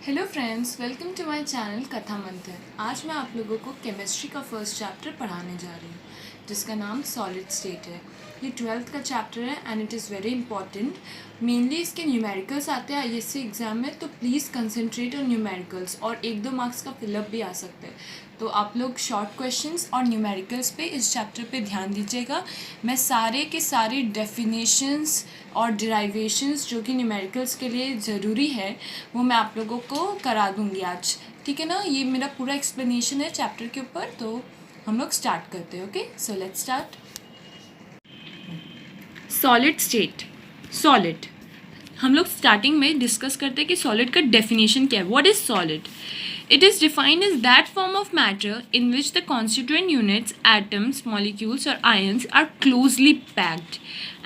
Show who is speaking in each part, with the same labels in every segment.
Speaker 1: Hello friends, welcome to my channel Katha Manthan. आज मैं आप लोगों को केमिस्ट्री का फर्स्ट चैप्टर पढ़ाने जा रही हूँ जिसका नाम सॉलिड स्टेट है। ये 12th का चैप्टर है and it is very important. Mainly इसके न्यूमेरिकल्स आते हैं आईएससी एग्ज़ाम में, तो प्लीज़ कंसंट्रेट ऑन न्यूमेरिकल्स और 1-2 मार्क्स का फिलअप भी आ सकते हैं। तो आप लोग शॉर्ट क्वेश्चंस और न्यूमेरिकल्स पे इस चैप्टर पे ध्यान दीजिएगा। मैं सारे के सारे डेफिनेशंस और डिराइवेशंस जो कि न्यूमेरिकल्स के लिए ज़रूरी है वो मैं आप लोगों को करा दूँगी आज, ठीक है ना। ये मेरा पूरा एक्सप्लेनेशन है चैप्टर के ऊपर, तो हम लोग स्टार्ट करते हैं। Okay, so let's start. Solid state, solid हम लोग स्टार्टिंग में डिस्कस करते हैं कि सॉलिड का डेफिनेशन क्या है। What is solid? It is defined as that form of matter in which the constituent units, atoms, molecules or ions are closely packed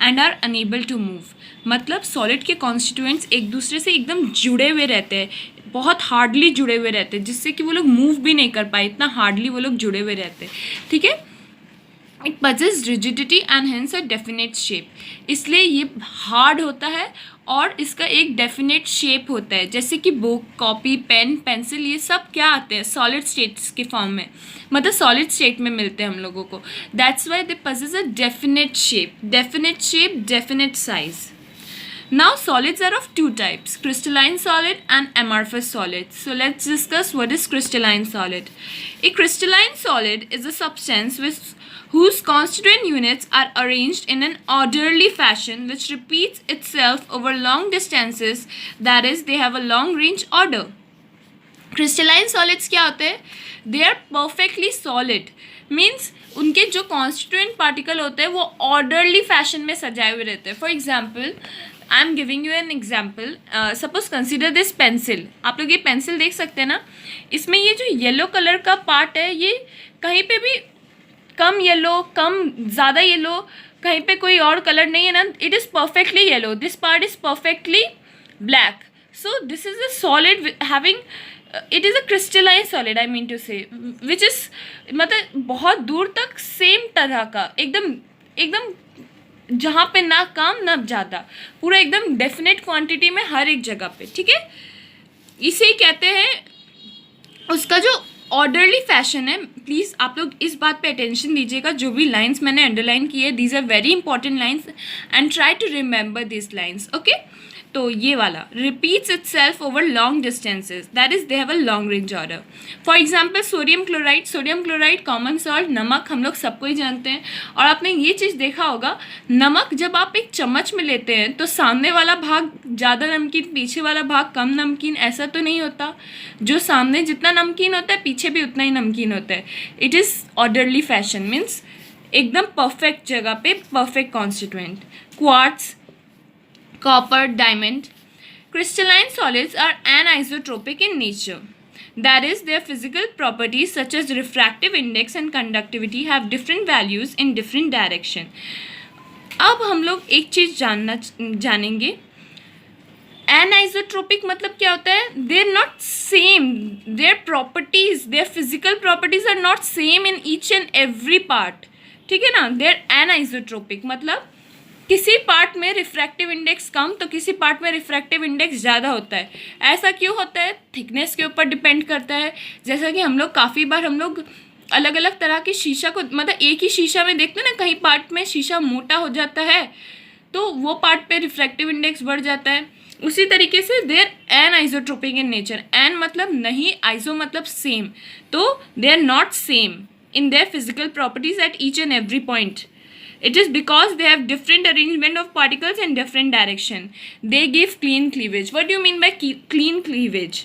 Speaker 1: and are unable to move. मतलब solid के constituents एक दूसरे से एकदम जुड़े हुए रहते हैं, बहुत हार्डली जुड़े हुए रहते हैं, जिससे कि वो लोग मूव भी नहीं कर पाए, इतना हार्डली वो लोग जुड़े हुए रहते हैं, ठीक है। It possess rigidity and hence a definite shape, इसलिए ये हार्ड होता है और इसका एक डेफिनेट शेप होता है, जैसे कि बुक, कॉपी, पेन, पेंसिल, ये सब क्या आते हैं सॉलिड स्टेट्स के फॉर्म में, मतलब सॉलिड स्टेट में मिलते हैं हम लोगों को। That's why they possess a definite shape, definite size. Now solids are of two types, crystalline solid and amorphous solid. So let's discuss what is crystalline solid. A crystalline solid is a substance whose constituent units are arranged in an orderly fashion which repeats itself over long distances, that is, they have a long range order. Crystalline solids क्या होते हैं? They are perfectly solid. Means उनके जो constituent particle होते हैं वो orderly fashion में सजाए हुए रहते हैं. For example, I am giving you an example. Suppose consider this pencil. आप लोग ये पेंसिल देख सकते हैं ना, इसमें ये जो येलो कलर का पार्ट है ये कहीं पे भी कम येलो, कम ज़्यादा येलो, कहीं पे कोई और कलर नहीं है ना, it is perfectly yellow, this part is perfectly black. So this is a solid having, it is a crystalline solid, I mean to say, which is मतलब बहुत दूर तक सेम तरह का, एकदम एकदम जहाँ पे ना कम ना ज़्यादा, पूरा एकदम डेफिनेट क्वांटिटी में हर एक जगह पे, ठीक है। इसे ही कहते हैं उसका जो ऑर्डरली फैशन है। प्लीज़ आप लोग इस बात पे अटेंशन दीजिएगा, जो भी लाइंस मैंने अंडरलाइन की है, these are very important lines and try to remember this lines, okay. तो ये वाला repeats itself over long distances, that is they have a long range order. For example sodium chloride common salt, नमक हम लोग सबको ही जानते हैं। और आपने ये चीज़ देखा होगा, नमक जब आप एक चम्मच में लेते हैं तो सामने वाला भाग ज़्यादा नमकीन, पीछे वाला भाग कम नमकीन, ऐसा तो नहीं होता। जो सामने जितना नमकीन होता है पीछे भी उतना ही नमकीन होता है। It is orderly fashion, means एकदम परफेक्ट जगह पे perfect constituent. Quartz, copper, diamond. Crystalline solids are anisotropic in nature. That is, their physical properties such as refractive index and conductivity have different values in different direction. अब हम लोग एक चीज़ जानेंगे, एनाइजोट्रोपिक मतलब क्या होता है? They are not same, their properties, their physical properties are not same in each and every part, ठीक है ना। देयर एनाइजोट्रोपिक मतलब किसी पार्ट में रिफ्रैक्टिव इंडेक्स कम तो किसी पार्ट में रिफ्रैक्टिव इंडेक्स ज़्यादा होता है। ऐसा क्यों होता है? थिकनेस के ऊपर डिपेंड करता है। जैसा कि हम लोग काफ़ी बार हम लोग अलग अलग तरह के शीशा को, मतलब एक ही शीशा में देखते हैं ना, कहीं पार्ट में शीशा मोटा हो जाता है तो वो पार्ट पे रिफ्रैक्टिव इंडेक्स बढ़ जाता है। उसी तरीके से they're anisotropic in nature, an मतलब नहीं, आइजो मतलब सेम, तो they are not same in their physical properties at each and every point. It is because they have different arrangement of particles in different direction. They give clean cleavage. What do you mean by clean cleavage?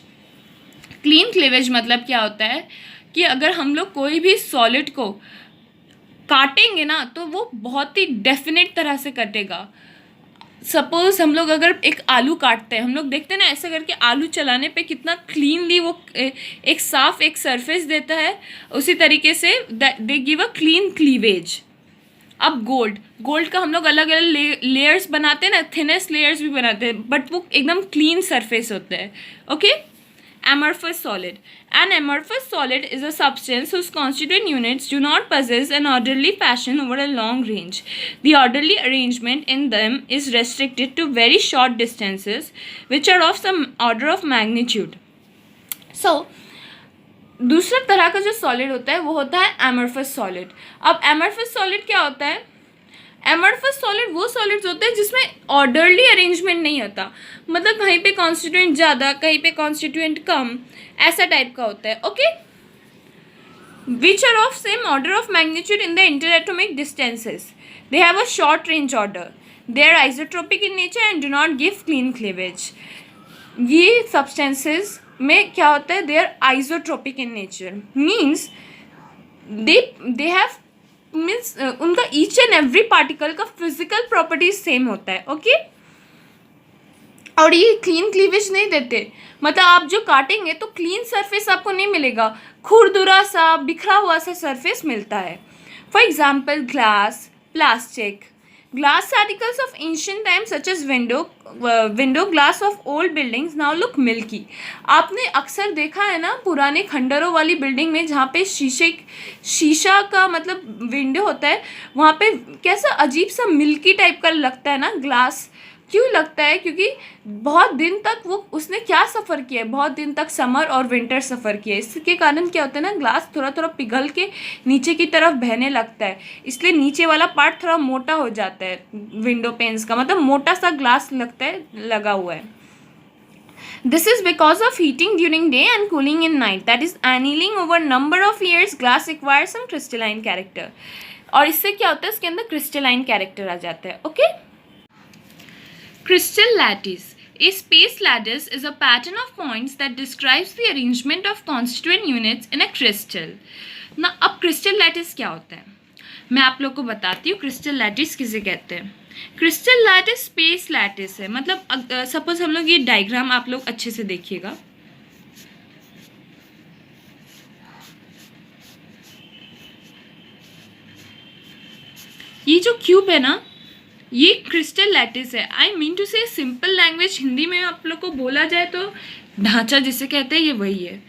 Speaker 1: Clean cleavage मतलब क्या होता है कि अगर हम लोग कोई भी सॉलिड को काटेंगे ना तो वो बहुत ही डेफिनेट तरह से कटेगा। सपोज हम लोग अगर एक आलू काटते हैं, हम लोग देखते हैं ना ऐसे करके आलू चलाने पे कितना क्लीनली वो एक साफ एक सरफेस देता है, उसी तरीके से they give a clean cleavage. अब गोल्ड का हम लोग अलग अलग लेयर्स बनाते हैं ना, थिनेस्ट लेयर्स भी बनाते हैं, बट वो एकदम क्लीन सरफेस होता है, okay. amorphous solid. An amorphous solid is a substance whose constituent units do not possess an orderly fashion over a long range. The orderly arrangement in them is restricted to very short distances, which are of some order of magnitude. सो दूसरा तरह का जो solid होता है वो होता है amorphous solid. अब एमरफस सॉलिड क्या होता है? एमरफस सॉलिड वो सॉलिड्स होते हैं जिसमें ऑर्डरली अरेंजमेंट नहीं होता, मतलब कहीं पे कॉन्स्टिट्यूएंट ज़्यादा, कहीं पे कॉन्स्टिट्यूएंट कम, ऐसा टाइप का होता है. Okay, which are of same order of magnitude in the interatomic distances. They have a short range order. They are isotropic in nature and do not give clean cleavage. ये substances में क्या होता है? They are isotropic in nature, means they have means उनका each and every particle का physical properties same होता है. Okay, और ये क्लीन क्लीवेज नहीं देते, मतलब आप जो काटेंगे तो क्लीन सरफेस आपको नहीं मिलेगा, खुरदुरा सा बिखरा हुआ सा सरफेस मिलता है. For example glass, plastic. Glass articles of ancient times such as window glass of old buildings now look milky. आपने अक्सर देखा है ना पुराने खंडरों वाली बिल्डिंग में जहाँ पे शीशा का मतलब विंडो होता है, वहाँ पे कैसा अजीब सा मिल्की टाइप का लगता है ना ग्लास. क्यों लगता है? क्योंकि बहुत दिन तक वो उसने क्या सफ़र किया है, बहुत दिन तक समर और विंटर सफ़र किया है. इसके कारण क्या होता है ना, ग्लास थोड़ा थोड़ा पिघल के नीचे की तरफ बहने लगता है, इसलिए नीचे वाला पार्ट थोड़ा मोटा हो जाता है. विंडो पेन्स का मतलब मोटा सा ग्लास लगता है, लगा हुआ है. This is because of heating during day and cooling in night, that is annealing over number of years. Glass requires some crystalline character. और इससे क्या होता है, इसके अंदर क्रिस्टलाइन कैरेक्टर आ जाता है. Okay, Crystal lattice. A space lattice is a pattern of points that describes the arrangement of constituent units in a crystal. ना अब crystal lattice क्या होता है मैं आप लोग को बताती हूँ. crystal lattice किसे कहते हैं? crystal lattice space lattice है. मतलब सपोज हम लोग ये डायग्राम आप लोग अच्छे से देखिएगा. ये जो क्यूब है ना, ये क्रिस्टल लैटिस है. आई मीन टू से सिंपल लैंग्वेज हिंदी में आप लोग को बोला जाए तो ढांचा जिसे कहते हैं ये वही है,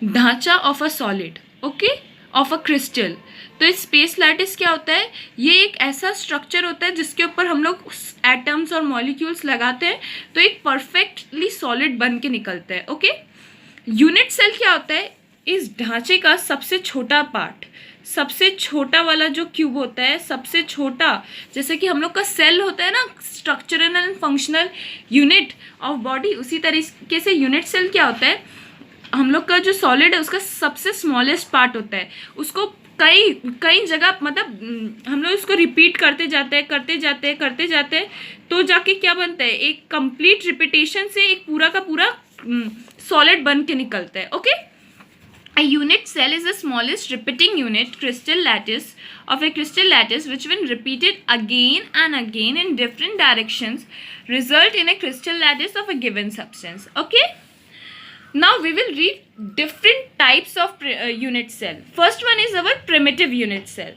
Speaker 1: ढांचा of a solid. Okay, of a crystal. तो इस स्पेस लैटिस क्या होता है? ये एक ऐसा स्ट्रक्चर होता है जिसके ऊपर हम लोग एटम्स और मॉलिक्यूल्स लगाते हैं तो एक परफेक्टली सॉलिड बन के निकलता है. ओके, यूनिट सेल क्या होता है? इस ढांचे का सबसे छोटा पार्ट, सबसे छोटा वाला जो क्यूब होता है, सबसे छोटा, जैसे कि हम लोग का सेल होता है ना, structural and functional unit of body, उसी तरीके से यूनिट सेल क्या होता है? हम लोग का जो सॉलिड है उसका सबसे स्मॉलेस्ट पार्ट होता है. उसको कई जगह मतलब हम लोग इसको रिपीट करते जाते हैं तो जाके क्या बनता है? एक कंप्लीट रिपीटेशन से एक पूरा का पूरा सॉलिड बन के निकलता है. Okay, A unit cell is the smallest repeating unit crystal lattice of a crystal lattice which when repeated again and again in different directions result in a crystal lattice of a given substance. Okay, now we will read different types of unit cell. First one is our primitive unit cell.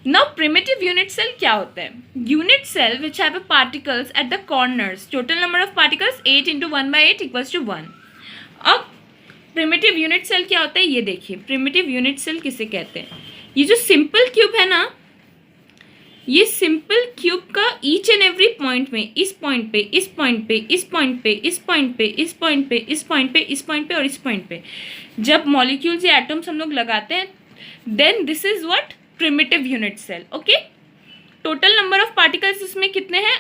Speaker 1: Now primitive unit cell क्या होता है? Unit cell which have a particles at the corners. Total number of particles 8 into 1 by 8 equals to 1. अब primitive unit cell क्या होता है ये देखिए. Primitive unit cell किसे कहते हैं? ये जो सिंपल क्यूब है ना, ये सिंपल क्यूब का ईच एंड एवरी पॉइंट में, इस पॉइंट पे, इस पॉइंट पे, इस पॉइंट पे, इस पॉइंट पे, इस पॉइंट पे, इस पॉइंट पे, इस पॉइंट पे और इस पॉइंट पे जब मॉलिक्यूल्स या एटम्स हम लोग लगाते हैं, then this is what primitive unit cell. Okay, total number of particles इसमें कितने हैं?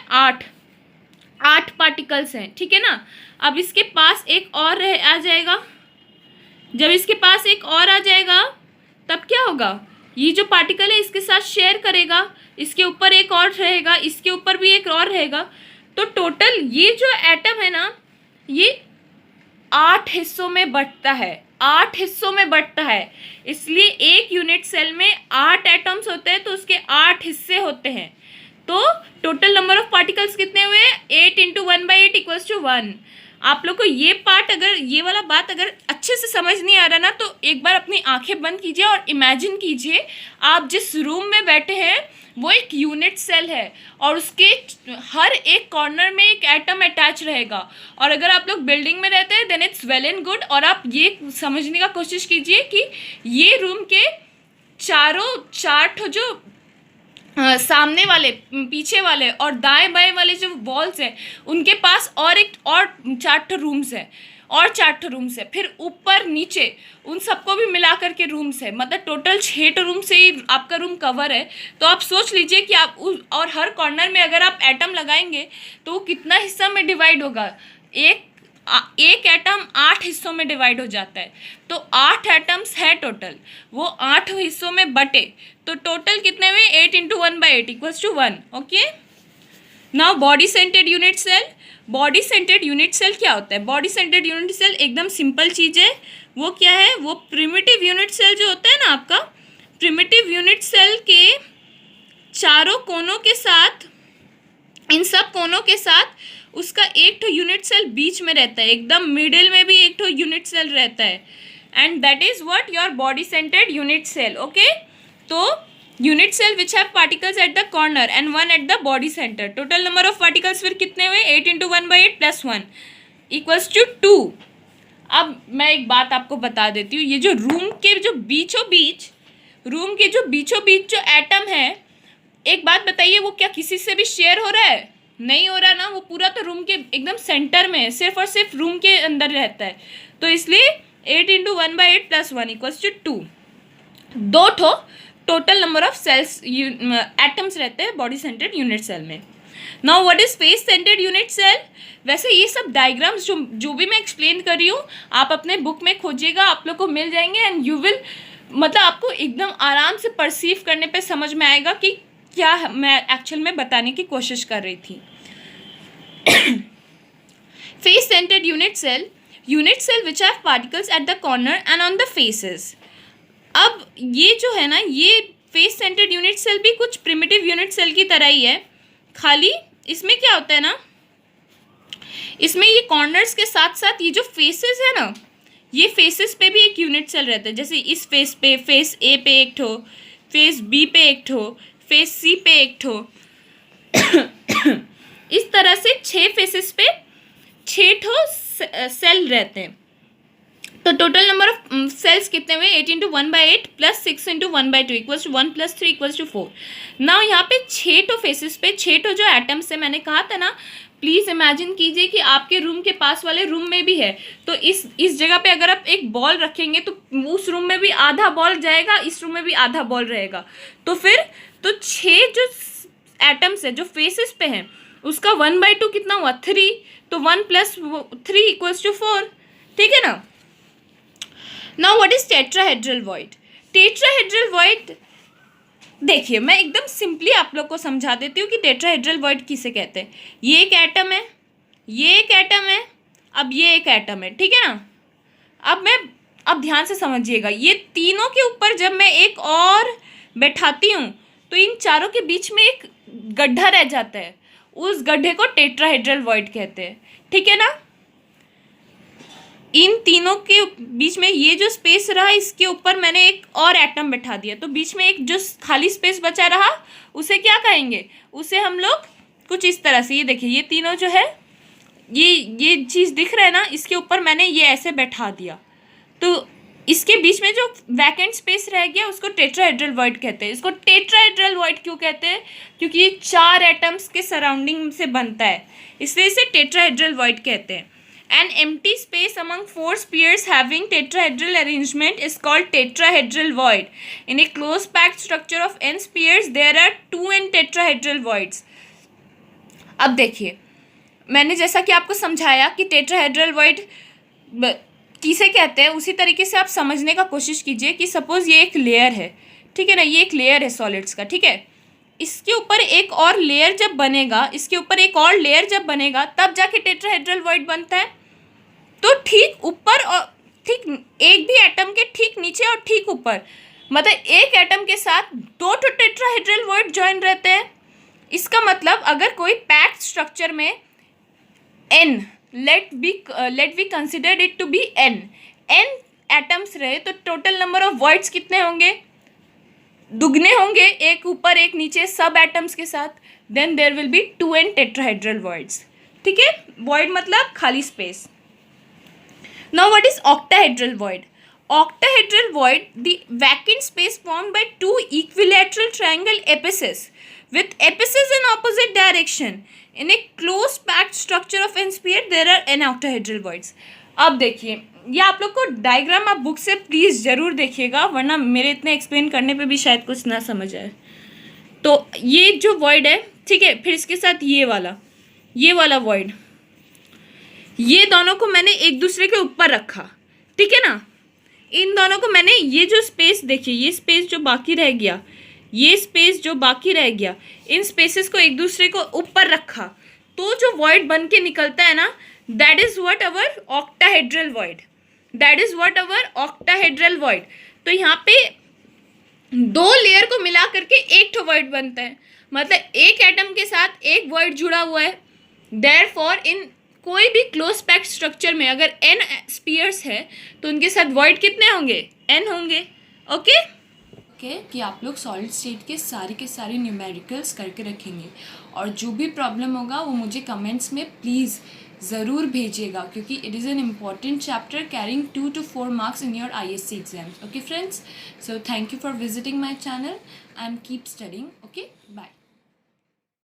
Speaker 1: 8 पार्टिकल्स हैं. ठीक है ना. अब इसके पास एक और आ जाएगा. जब इसके पास एक और आ जाएगा तब क्या होगा? ये जो पार्टिकल है इसके साथ शेयर करेगा, इसके ऊपर एक और रहेगा, इसके ऊपर भी एक और रहेगा. तो टोटल ये जो एटम है ना, ये 8 हिस्सों में बंटता है. 8 हिस्सों में बंटता है. इसलिए एक यूनिट सेल में 8 एटम्स होते हैं तो उसके 8 हिस्से होते हैं. तो टोटल नंबर ऑफ पार्टिकल्स कितने हुए? 8 इंटू 1 बाई 8 इक्वल्स टू 1. आप लोग को ये पार्ट, अगर ये वाला बात अगर अच्छे से समझ नहीं आ रहा ना, तो एक बार अपनी आंखें बंद कीजिए और इमेजिन कीजिए आप जिस रूम में बैठे हैं वो एक यूनिट सेल है और उसके हर एक कॉर्नर में एक एटम अटैच रहेगा. और अगर आप लोग बिल्डिंग में रहते हैं then it's well and good. और आप ये समझने का कोशिश कीजिए कि ये रूम के चार जो सामने वाले, पीछे वाले और दाएं बाएं वाले जो वॉल्स हैं उनके पास और 4 रूम्स हैं. और 4 रूम्स है, फिर ऊपर नीचे उन सबको भी मिला करके रूम्स है, मतलब टोटल 6 रूम से ही आपका रूम कवर है। तो आप सोच लीजिए कि आप और हर कॉर्नर में अगर आप एटम लगाएंगे तो वो कितना हिस्सा में डिवाइड होगा। एक एटम 8 हिस्सों में डिवाइड हो जाता है, तो 8 एटम्स है टोटल, वो 8 हिस्सों में बटे, तो टोटल कितने हुए 8 into 1/8 equals to 1। Okay, now body centred unit cell. Body centred unit cell क्या होता है? बॉडी सेंटर्ड यूनिट सेल एकदम सिंपल चीज़ है। वो क्या है? वो प्रिमिटिव यूनिट सेल जो होता है ना आपका, प्रिमिटिव यूनिट सेल के चारों कोनों के साथ, इन सब कोनों के साथ उसका एक ठो यूनिट सेल बीच में रहता है, एकदम मिडिल में भी एक ठो यूनिट सेल रहता है, and that is what your body centred unit cell. Okay, तो unit cell which have particles at the corner and 1 at the body center. Total number of particles फिर कितने हुए? 8 इंटू 1/8 प्लस 1 इक्वल्स टू 2। अब मैं एक बात आपको बता देती हूँ, ये जो रूम के जो बीचों बीच जो एटम है, एक बात बताइए, वो क्या किसी से भी शेयर हो रहा है? नहीं हो रहा ना, वो पूरा तो रूम के एकदम सेंटर में है, सिर्फ और सिर्फ रूम के अंदर रहता है। तो इसलिए 8 इंटू 1/8 प्लस 1 इक्वल्स टू 2। 2 ठो total number of cells atoms रहते हैं बॉडी सेंटर्ड यूनिट सेल में। Now what is face centred unit cell? वैसे ये सब डायग्राम्स जो भी मैं एक्सप्लेन कर रही हूँ, आप अपने बुक में खोजिएगा, आप लोग को मिल जाएंगे, एंड यू विल, मतलब आपको एकदम आराम से परसीव करने पे समझ में आएगा कि क्या मैं एक्चुअल में बताने की कोशिश कर रही थी। Face centred unit cell which have particles at the corner and on the faces. अब ये जो है ना, ये फेस सेंटर्ड यूनिट सेल भी कुछ प्रिमिटिव यूनिट सेल की तरह ही है, खाली इसमें क्या होता है ना, इसमें ये कॉर्नर्स के साथ साथ ये जो फेसेस है ना, ये फेसेस पे भी एक यूनिट सेल रहता है। जैसे इस फेस पे, फेस ए पे एक ठो, फेस बी पे एक ठो, फेस सी पे एक ठो, इस तरह से 6 फेसेस पे 6 ठो सेल रहते हैं। तो टोटल नंबर ऑफ सेल्स कितने हुए? 8 into 1/8 plus 6 into 1/2 equals to 1 plus 3 equals to 4। Now यहाँ पे 6 ठो फेसेस पे 6 ठो जो एटम्स है, मैंने कहा था ना, प्लीज़ इमेजिन कीजिए कि आपके रूम के पास वाले रूम में भी है। तो इस जगह पे अगर आप एक बॉल रखेंगे तो उस रूम में भी आधा बॉल जाएगा, इस रूम में भी आधा बॉल रहेगा। तो फिर तो 6 जो एटम्स है जो फेसेस पे हैं, उसका 1/2 कितना हुआ? 3। तो 1 प्लस 3 इक्वल्स टू 4। ठीक है ना? Now what is tetrahedral void? Tetrahedral void, देखिए मैं एकदम सिंपली आप लोग को समझा देती हूँ कि टेट्राहेड्रल वॉइड किसे कहते हैं। ये एक एटम है, ये एक एटम है, अब ये एक एटम है, ठीक है ना? अब ध्यान से समझिएगा, ये तीनों के ऊपर जब मैं एक और बैठाती हूँ तो इन चारों के बीच में एक गड्ढा रह जाता है, उस गड्ढे को टेट्राहेड्रल वॉइड कहते हैं। ठीक है ना? इन तीनों के बीच में ये जो स्पेस रहा, इसके ऊपर मैंने एक और एटम बैठा दिया, तो बीच में एक जो खाली स्पेस बचा रहा, उसे क्या कहेंगे? उसे हम लोग कुछ इस तरह से, ये देखिए, ये तीनों जो है, ये चीज़ दिख रहा है ना, इसके ऊपर मैंने ये ऐसे बैठा दिया, तो इसके बीच में जो वैकेंट स्पेस रह गया उसको टेट्राहेड्रल वॉइड कहते हैं। इसको टेट्राहेड्रल वॉइड क्यों कहते हैं? क्योंकि ये 4 एटम्स के सराउंडिंग से बनता है, इसलिए इसे टेट्राहेड्रल वॉइड कहते हैं। An empty space among 4 spheres having tetrahedral arrangement is called tetrahedral void. In a closed packed structure of n spheres, there are 2 n tetrahedral voids. अब देखिए, मैंने जैसा कि आपको समझाया कि टेट्राहेड्रल वॉइड किसे कहते हैं, उसी तरीके से आप समझने का कोशिश कीजिए कि सपोज ये एक लेयर है, ठीक है ना, ये एक लेयर है सॉलिड्स का, ठीक है। इसके ऊपर एक और लेयर जब बनेगा, इसके ऊपर एक और लेयर जब बनेगा, तब जाके टेट्राहेड्रल वॉइड बनता है। तो ठीक ऊपर और ठीक एक भी एटम के ठीक नीचे और ठीक ऊपर, मतलब एक एटम के साथ 2 टेट्राहेड्रल वॉइड ज्वाइन रहते हैं। इसका मतलब अगर कोई पैक्ड स्ट्रक्चर में n, let we consider it to be n atoms रहे, तो टोटल नंबर ऑफ वॉइड्स कितने होंगे? दुगने होंगे, एक ऊपर एक नीचे सब एटम्स के साथ। Then there will be 2n tetrahedral voids. ठीक है, वॉइड मतलब खाली space. Now what is octahedral void? Octahedral void, the vacant space formed by 2 equilateral triangle apices with apices in opposite direction. In a closed packed structure of n sphere, there are n octahedral voids. अब देखिए, ये आप लोग को diagram आप book से please ज़रूर देखिएगा, वरना मेरे इतने एक्सप्लेन करने पे भी शायद कुछ ना समझ आए। तो ये जो वॉइड है, ठीक है, फिर इसके साथ ये वाला वॉइड, ये दोनों को मैंने एक दूसरे के ऊपर रखा, ठीक है ना। इन दोनों को मैंने, ये जो स्पेस देखिए, ये स्पेस जो बाकी रह गया, ये स्पेस जो बाकी रह गया, इन स्पेसेस को एक दूसरे को ऊपर रखा, तो जो वॉइड बन के निकलता है ना, that is what our octahedral void, that is what our octahedral void. तो यहाँ पे दो लेयर को मिला करके एक ठो वॉइड बनता है, मतलब एक एटम के साथ एक वॉइड जुड़ा हुआ है। देयरफॉर इन कोई भी क्लोज पैक्ड स्ट्रक्चर में अगर n स्पीयर्स है तो उनके साथ वॉइड कितने होंगे, n होंगे। ओके कि आप लोग सॉलिड स्टेट के सारे न्यूमेरिकल्स करके रखेंगे, और जो भी प्रॉब्लम होगा वो मुझे कमेंट्स में प्लीज़ ज़रूर भेजिएगा, क्योंकि it is an important chapter carrying 2 to 4 marks in your ISC exams. Okay friends, so thank you for visiting my channel and keep studying. Okay, bye.